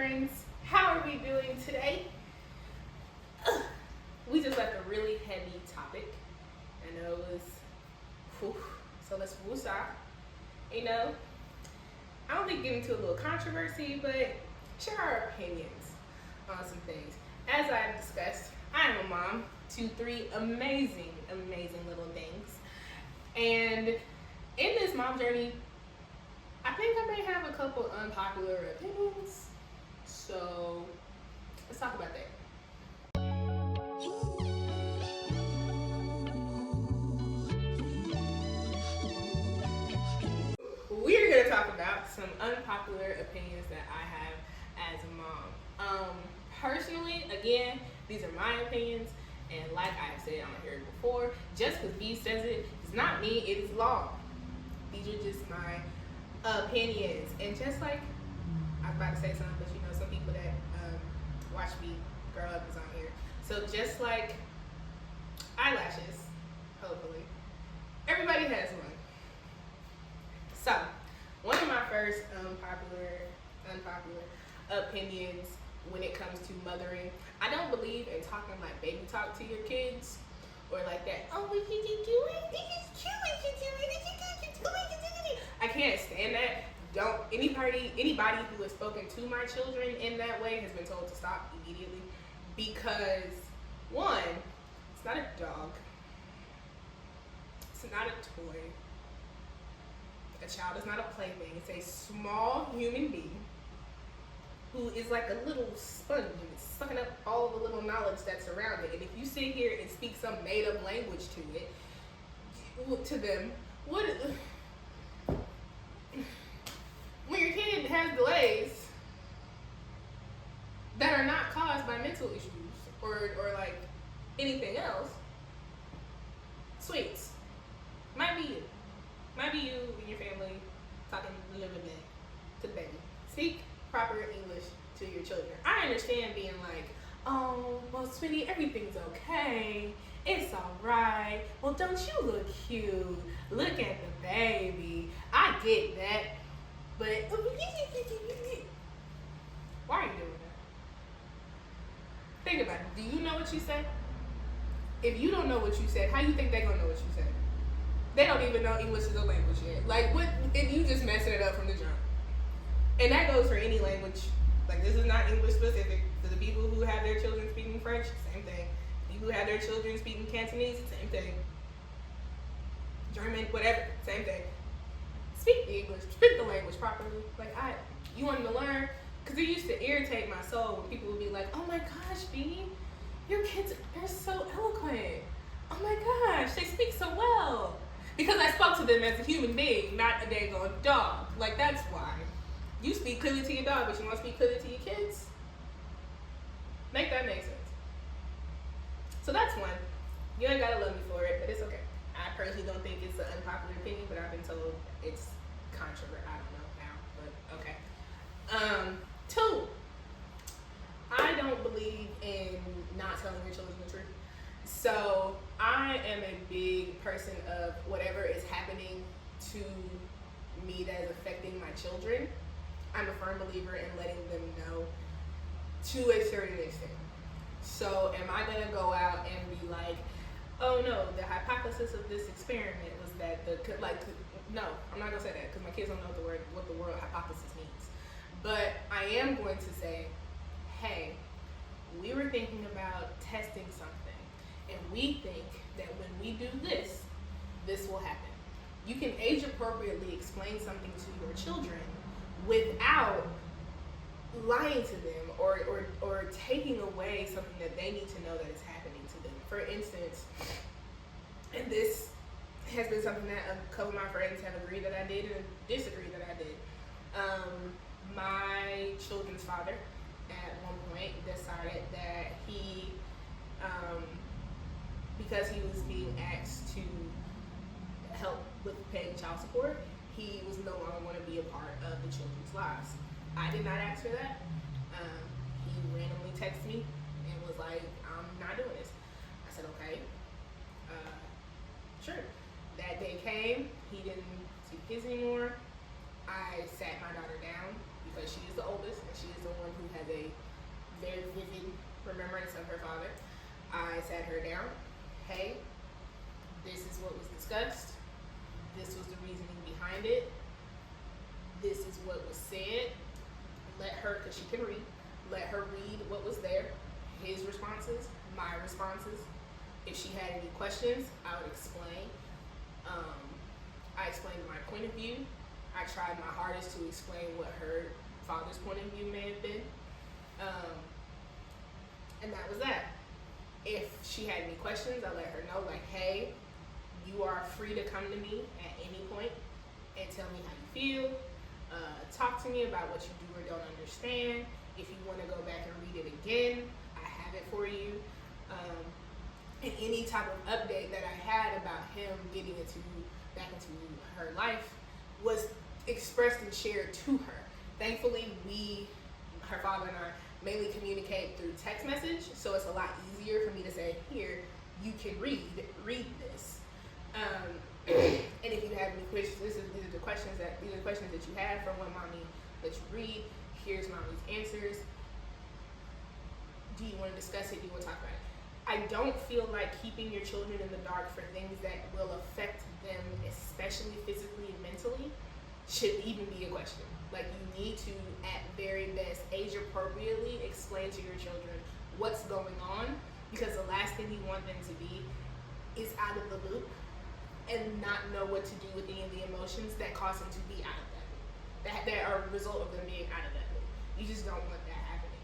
friends. How are we doing today? We just left a really heavy topic. I know it was, whew, so let's woosah. You know, I don't think get into a little controversy, but share our opinions on some things. As I've discussed, I am a mom to three amazing little things. And in this mom journey, I think I may have a couple unpopular opinions. So let's talk about that. We're going to talk about some unpopular opinions that I have as a mom. Personally, again, these are my opinions, and like I've said on here before, just because B says it does not mean it is law. These are just my opinions, and just like I was about to say something, but you know, some people that watch me grow up is on here. So just like eyelashes, hopefully, everybody has one. So, one of my first unpopular opinions when it comes to mothering, I don't believe in talking like baby talk to your kids or like that. Oh, what did you do? This is cute. What you doing? I can't stand that. Don't anybody who has spoken to my children in that way has been told to stop immediately, because one, it's not a dog. It's not a toy. A child is not a plaything. It's a small human being who is like a little sponge and it's sucking up all the little knowledge that's around it. And if you sit here and speak some made-up language to it, to them, what? When your kid has delays that are not caused by mental issues or like anything else, sweets, might be you. Might be you and your family talking a little bit to the baby. Speak proper English to your children. I understand being like, oh, well, sweetie, everything's okay. It's all right. Well, don't you look cute? Look at the baby. I get that. But why are you doing that? Think about it. Do you know what you said? If you don't know what you said, how you think they're going to know what you said? They don't even know English is a language yet. Like, what if you just messing it up from the jump? And that goes for any language. Like, this is not English specific. To the people who have their children speaking French, same thing. People who have their children speaking Cantonese, same thing. German, whatever, same thing. Speak the English, speak the language properly. Like, you want them to learn? Because it used to irritate my soul when people would be like, oh my gosh, B, your kids, they're so eloquent. Oh my gosh, they speak so well. Because I spoke to them as a human being, not a daggone dog. Like, that's why. You speak clearly to your dog, but you want to speak clearly to your kids? Make that make sense. So that's one. You ain't gotta love me for it, but it's okay. I personally don't think it's an unpopular opinion, but I've been told it's controversial. I don't know now, but okay. Two, I don't believe in not telling your children the truth. So I am a big person of whatever is happening to me that is affecting my children. I'm a firm believer in letting them know to a certain extent. So am I gonna go out and be like, oh no, the hypothesis of this experiment was that no, I'm not gonna say that because my kids don't know what the word hypothesis means. But I am going to say, hey, we were thinking about testing something. And we think that when we do this, this will happen. You can age appropriately explain something to your children without lying to them or taking away something that they need to know that is happening to them. For instance, and this has been something that a couple of my friends have agreed that I did and disagreed that I did. My children's father at one point decided that he, because he was being asked to help with paying child support, he was no longer going to be a part of the children's lives. I did not ask for that. He randomly texted me and was like, I'm not doing this. I said, okay, sure. That day came, he didn't see the kids anymore. I sat my daughter down because she is the oldest and she is the one who has a very vivid remembrance of her father. I sat her down. Hey, this is what was discussed. This was the reasoning behind it. This is what was said. Let her, because she can read, let her read what was there, his responses, my responses. If she had any questions, I would explain. I explained my point of view. I tried my hardest to explain what her father's point of view may have been. And that was that. If she had any questions, I let her know, like, hey, you are free to come to me at any point and tell me how you feel. Talk to me about what you do or don't understand. If you want to go back and read it again, I have it for you. And any type of update that I had about him getting back into her life was expressed and shared to her. Thankfully, her father and I, mainly communicate through text message, so it's a lot easier for me to say, here, you can read this. And if you have any questions, these are the questions that you have from what mommy lets you read. Here's mommy's answers. Do you want to discuss it? Do you want to talk about it? I don't feel like keeping your children in the dark for things that will affect them, especially physically and mentally, should even be a question. Like, you need to, at very best, age appropriately explain to your children what's going on, because the last thing you want them to be is out of the loop and not know what to do with any of the emotions that cause them to be out of that loop, that are a result of them being out of that loop. You just don't want that happening,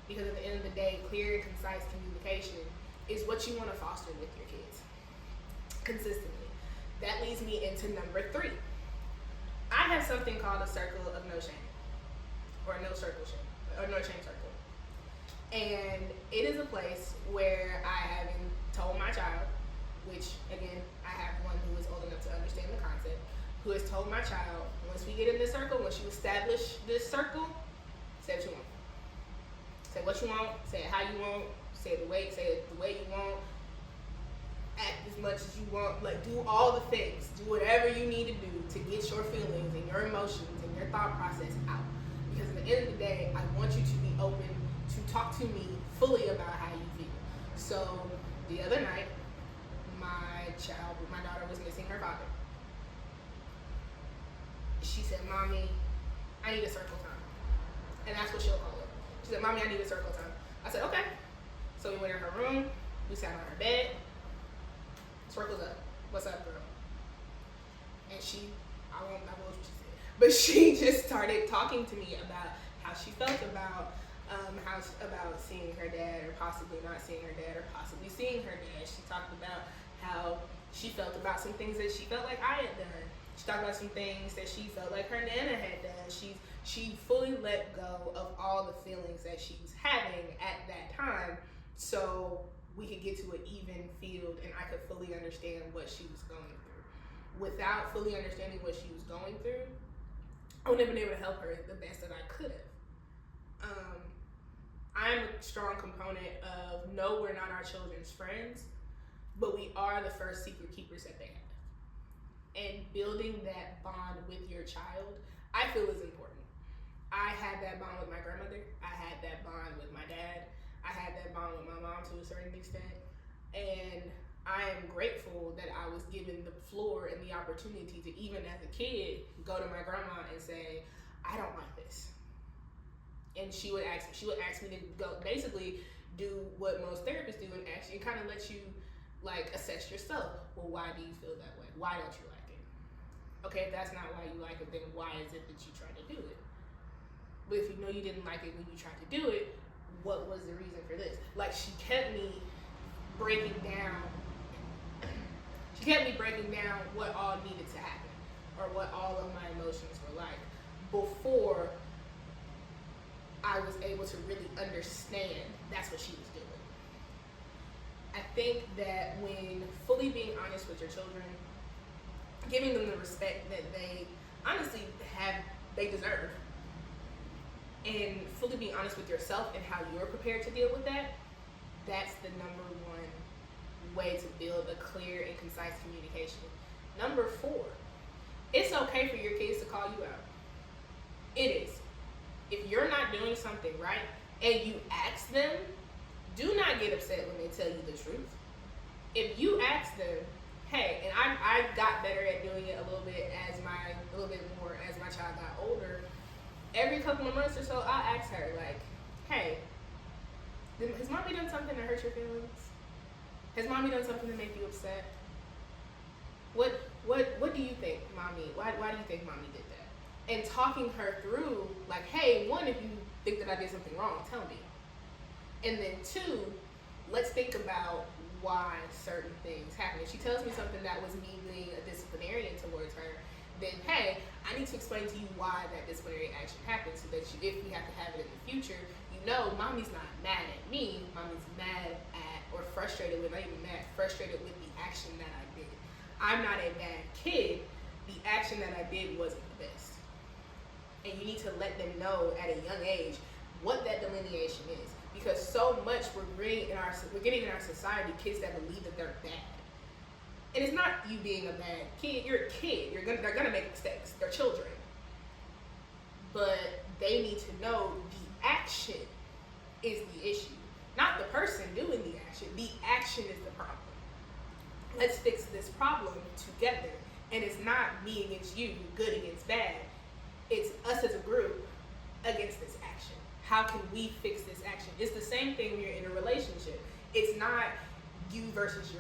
because at the end of the day, clear and concise communication is what you want to foster with your kids consistently. That leads me into number 3. I have something called a circle of no shame, or no shame circle. And it is a place where I haven't told my child, which again, I have one who is old enough to understand the concept, who has told my child, once we get in this circle, once you establish this circle, say what you want. Say what you want, say it how you want, say it the way you want, act as much as you want, like, do all the things, do whatever you need to do to get your feelings and your emotions and your thought process out. Because at the end of the day, I want you to be open to talk to me fully about how you feel. So the other night, my daughter was missing her father. She said, Mommy, I need a circle time. And that's what she'll call it. She said, Mommy, I need a circle time. I said, okay. So we went in her room, we sat on her bed, circles up. What's up, girl? And I won't divulge what she said, but she just started talking to me about how she felt about seeing her dad, or possibly not seeing her dad, or possibly seeing her dad. She talked about how she felt about some things that she felt like I had done. She talked about some things that she felt like her nana had done. She fully let go of all the feelings that she was having at that time, so we could get to an even field and I could fully understand what she was going through. Without fully understanding what she was going through, I would have been able to help her the best that I could have. I'm a strong component of, no, we're not our children's friends, but we are the first secret keepers that they have. And building that bond with your child, I feel, is important. I had that bond with my grandmother. I had that bond with my dad. I had that bond with my mom to a certain extent. And I am grateful that I was given the floor and the opportunity to, even as a kid, go to my grandma and say, I don't like this. And she would ask me to go, basically do what most therapists do, and actually kind of let you, like, assess yourself. Well, why do you feel that way? Why don't you like it? Okay, if that's not why you like it, then why is it that you tried to do it? But if you know you didn't like it when you tried to do it, what was the reason for this? Like, she kept me breaking down what all needed to happen, or what all of my emotions were like, before I was able to really understand that's what she was doing. I think that when fully being honest with your children, giving them the respect that they honestly they deserve, and fully being honest with yourself and how you're prepared to deal with that, that's the number one way to build a clear and concise communication. Number 4, it's okay for your kids to call you out. It is. something right and you ask them, do not get upset when they tell you the truth. If you ask them, hey, and I got better at doing it a little bit more as my child got older. Every couple of months or so, I'll ask her, like, hey, has mommy done something to hurt your feelings? Has mommy done something to make you upset? What do you think, mommy? Why do you think mommy did that? And talking her through, like, hey, one, if you think that I did something wrong, tell me. And then two, let's think about why certain things happen. If she tells me something that was me being a disciplinarian towards her, then hey, I need to explain to you why that disciplinary action happened so that if we have to have it in the future, you know, mommy's not mad at me, mommy's mad at, or frustrated with, not even mad, frustrated with the action that I did. I'm not a bad kid, the action that I did wasn't the best. And you need to let them know at a young age what that delineation is. Because so much we're getting in our society kids that believe that they're bad. And it's not you being a bad kid. You're a kid. They're gonna make mistakes. They're children. But they need to know the action is the issue, not the person doing the action. The action is the problem. Let's fix this problem together. And it's not me against you, good against bad. It's us as a group against this action. How can we fix this action? It's the same thing when you're in a relationship. It's not you versus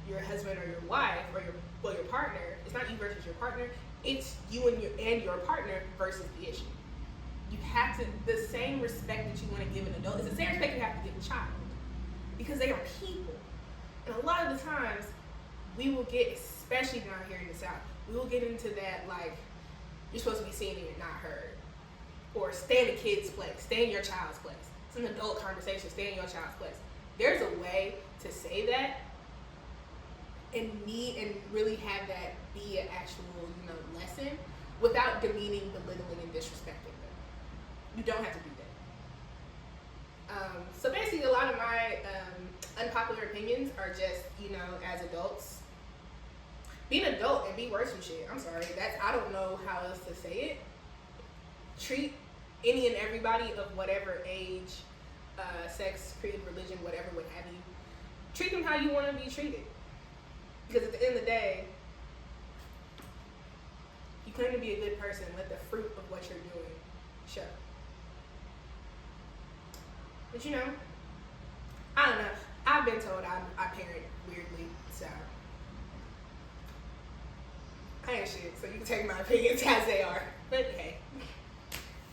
your husband or your wife or your partner. It's not you versus your partner. It's you and your partner versus the issue. You have to, the same respect that you want to give an adult is the same respect you have to give a child, because they are people. And a lot of the times we will get, especially down here in the South, we will get into that, like, you're supposed to be seen and you're not heard. Or stay in the kid's place, stay in your child's place. It's an adult conversation, stay in your child's place. There's a way to say that and really have that be an actual, lesson without demeaning, belittling, and disrespecting them. You don't have to do that. So basically, a lot of my unpopular opinions are just, as adults. Be an adult and be worse than shit. I'm sorry. I don't know how else to say it. Treat any and everybody of whatever age, sex, creed, religion, whatever, what have you. Treat them how you want to be treated. Because at the end of the day, you claim to be a good person. Let the fruit of what you're doing show. But I don't know. I've been told I parent weirdly, so I ain't shit. So you can take my opinions as they are. But hey,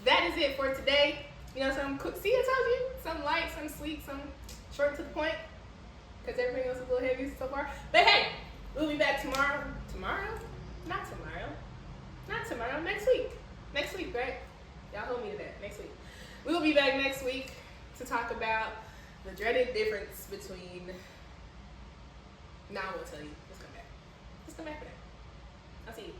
that is it for today. Some quick. See, I told you, some light, some sweet, some short to the point. Because everything else is a little heavy so far. But hey, we'll be back tomorrow. Tomorrow? Not tomorrow. Not tomorrow. Next week. Next week, right? Y'all hold me to that. Next week. We will be back next week to talk about the dreaded difference between. Now I will tell you. Let's come back. Let's come back for that. I'll see you.